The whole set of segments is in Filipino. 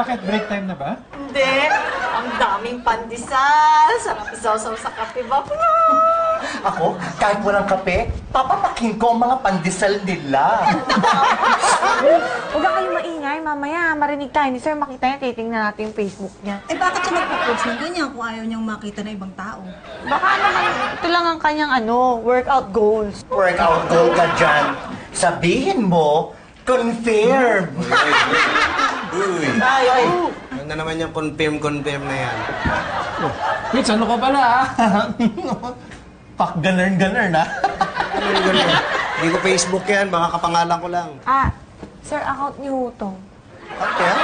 Bakit? Break time na ba? Hindi. Ang daming pandesal. Sarap isaw-saw sa kape ba? Ako, kahit walang kape, papapakin ko ang mga pandesal nila. Huwag ka kayo maingay. Mamaya, marinig tayo ni Sir. Makita niya, titingnan natin yung Facebook niya. Eh, bakit siya nagpo-post ng ganyan kung ayaw niyang makita ng ibang tao? Baka naman, ito lang ang kanyang workout goals. Workout goal ka dyan. Sabihin mo, confirm. Uy. Ay. Ano na naman yung confirm na yan? Mitch, ano ka pala, ha? Pak, ganern na. Hindi ko Facebook yan, mga kapangalan ko lang. Sir, account niyo to. Okay, ha?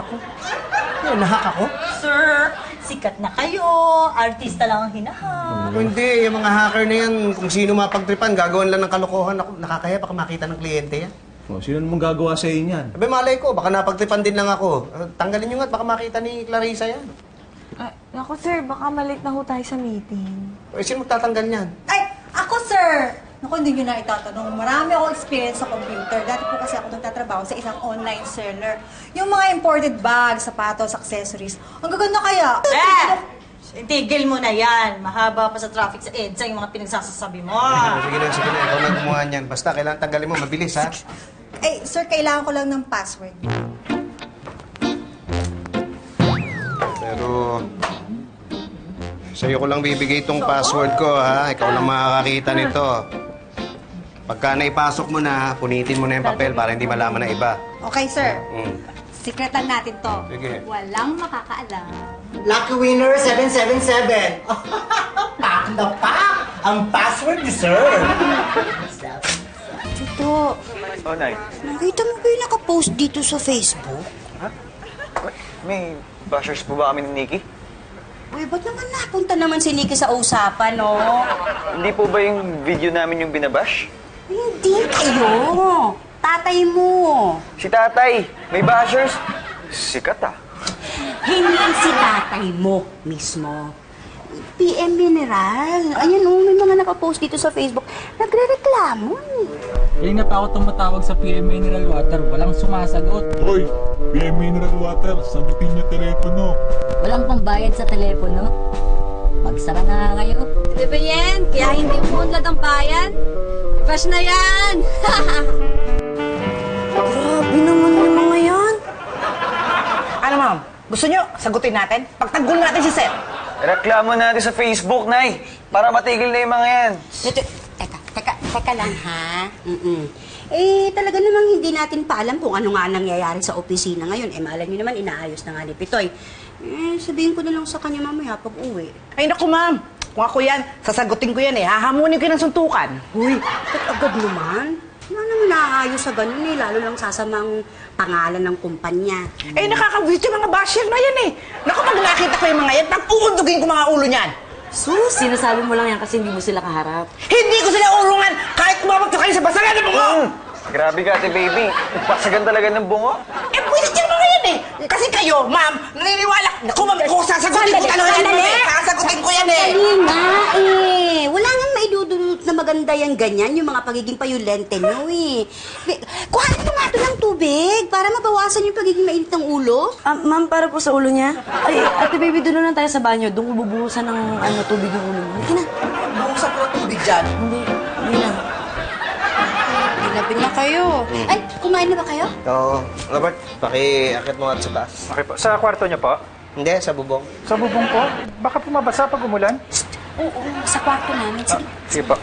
Ako? Nahack ako? Sir, sikat na kayo. Artista lang ang hinahang. Hindi, yung mga hacker na yan, kung sino mapagtripan, gagawan lang ng kalokohan. Ako, nakakaya baka makita ng kliyente yan. Oh, sino namang gagawa sa inyo yan? Sabi, malay ko, baka napagtripan din lang ako. Tanggalin nyo nga, baka makita ni Clarissa yan. Naku, sir, baka malate na ho tayo sa meeting. Eh, sino magtatanggal niyan? Ay, ako, sir! Naku, hindi niyo na itatanong. Marami akong experience sa computer. Dati po kasi ako nagtatrabaho sa isang online seller. Yung mga imported bags, sapatos, accessories. Ang gaganda kaya. Itigil mo na yan. Mahaba pa sa traffic sa EDSA yung mga pinagsasasabi mo. Sige na, ikaw na gumawa niyan. Basta, kailangan tanggalin mo, mabilis ha? Eh, sir, kailangan ko lang ng password. Pero, sa'yo ko lang bibigay itong password ko, ha? Ikaw lang makakakita nito. Pagka naipasok mo na, punitin mo na yung papel para hindi malaman ng iba. Okay, sir. Secret lang natin to. Sige. Walang makakaalam. Lucky winner 777. Pak na pak! Ang password ni sir. Tito, Nay. nakita mo ba yung nakapost dito sa Facebook? May bashers po ba kami ni Nikki? Uy, ba't naman napunta naman si Nikki sa usapan, no? Hindi po ba yung video namin yung binabash? Hindi kayo. Tatay mo. Si tatay, may bashers? Sikat ah. Hindi si tatay mo mismo. PM Mineral. Ayan o, may mga nakapost dito sa Facebook. Nagre-reklamo eh. Kanina pa ako tumatawag sa PM Mineral Water. Walang sumasagot. Hoy, PM Mineral Water, sagutin niyo telepono. Walang pambayad sa telepono. Magsara na nga kayo. Di ba yan? Kaya hindi umunlad ang bayan? Fresh na yan! Grabe naman yung mga yan. Ano, ma'am? Gusto nyo sagutin natin? Pagtanggol natin si Sir. Reklamo natin sa Facebook, Nay. Para matigil na yung mga yan. Teka lang, ha? Eh, talaga namang hindi natin pa alam kung ano nga nangyayari sa opisina ngayon. Eh, malay nyo naman, inaayos na nga ni Pitoy. Eh, sabihin ko na lang sa kanya mamaya pag uwi. Ay, naku, ma'am. Kung ako yan, sasagutin ko yan eh. Hahamunin ko ng suntukan. Uy, ba't agad naman? Wala naman naaayos sa ganun eh. Lalo lang sasamang pangalan ng kumpanya. Eh, nakakabit yung mga basher na yan eh. Naku, pag nakita ko yung mga yan, pag-uundugin ko mga ulo niyan. Sus, sinasabi mo lang yan kasi hindi mo sila kaharap. Hindi ko sila urungan kahit kumabag ka kayo sa basagan ng bungo! Grabe ka, ate baby. Pasagan talaga ng bungo. Eh, pwede yung mga yan eh. Kasi kayo, ma'am, naniniwala. Naku, ma'am, kung sasagutin ko talaga yan eh. Sasagutin ko yan eh. Dali nga eh. Wala nga maidudulot na maganda yan ganyan, yung mga pagiging payulente nyo eh. Kuhanin mo nga ito ng tubig para mabawasan yung pagiging mainit ng ulo. Ma'am, para po sa ulo niya. Ay, ate baby, doon na tayo sa banyo. Doon ko bubuhusan ng tubig yung ulo mo. Hindi na. Buhusan ko ng tubig dyan. Hindi na. Ginabi na kayo. Ay, kumain na ba kayo? Oo. Robert, pakiakit mo at sa taas. Okay po. Sa kwarto niyo po? Hindi, sa bubong. Sa bubong po? Baka pumabasa pag umulan? Oo, sa kwarto namin. Sige. Sige po.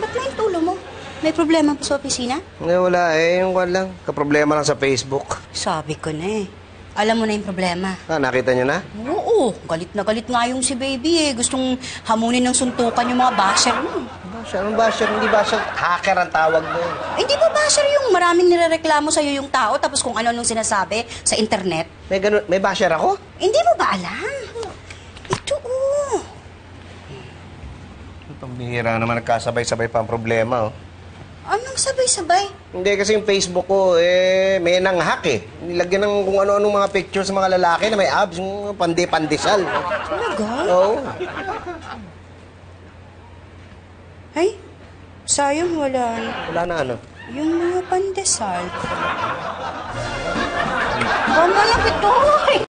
Ba't na yung tulo mo? May problema pa sa opisina? Hindi, wala eh. Yung kwan lang. Kaproblema lang sa Facebook. Sabi ko na eh. Alam mo na yung problema. Nakita niyo na? Oo, galit na galit nga yung si baby eh. Gustong hamunin ng suntukan yung mga basher mo. Basher? Anong basher? Hindi basher. Hacker ang tawag doon. Eh, di ba basher yung maraming nirereklamo sa'yo yung tao tapos kung ano nung sinasabi sa internet? May basher ako? Hindi mo ba alam? Ito oh. Pambihira naman nagkasabay-sabay pa ang problema oh. Anong sabay-sabay? Hindi kasi yung Facebook ko, eh, may nang-hack eh. Nilagyan ng kung ano-anong mga pictures sa mga lalaki na may abs, yung pandi-pandesal. Talaga? Oo. Ay, sayang wala. Wala na ano. Yung mga pandesal. Tama na, Pitoy!